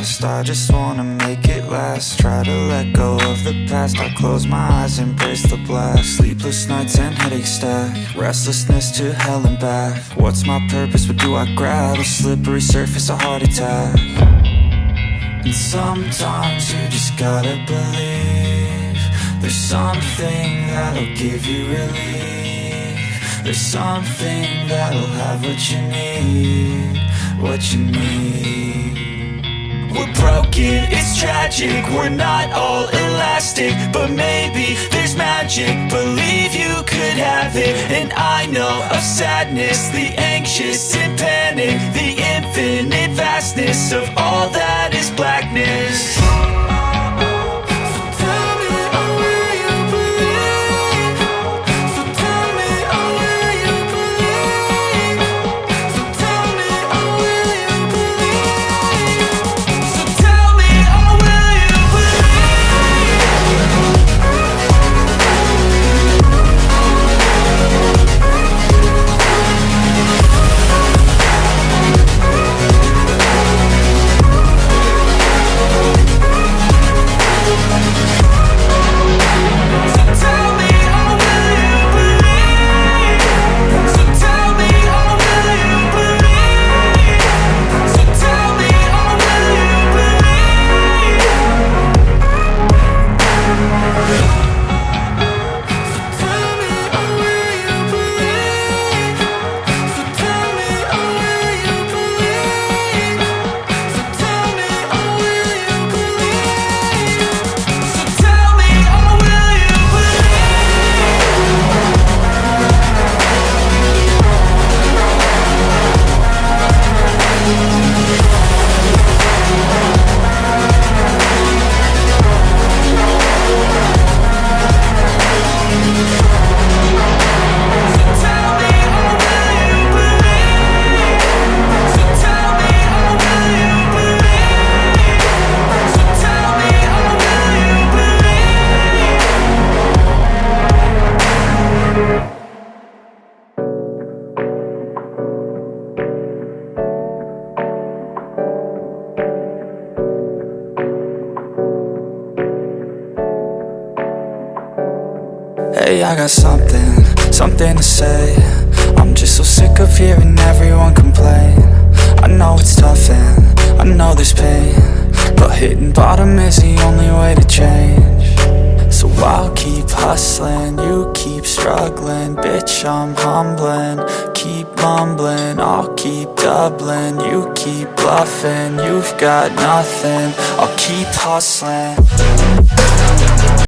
fast. I just wanna make it last. Try to let go of the past. I close my eyes, embrace the blast. Sleepless nights and headache stack. Restlessness to hell and back. What's my purpose? What do I grab? A slippery surface, a heart attack. And sometimes you just gotta believe there's something that'll give you relief. There's something that'll have what you need. What you need. We're broken, it's tragic. We're not all elastic, but maybe there's magic. Believe you could have it. And I know of sadness, the anxious and panic, the infinite vastness of all that is blackness. Hey, I got something to say. I'm just so sick of hearing everyone complain. I know it's tough and I know there's pain, but hitting bottom is the only way to change. So I'll keep hustling, you keep struggling. Bitch, I'm humbling, keep mumbling. I'll keep doubling, you keep bluffing. You've got nothing, I'll keep hustling.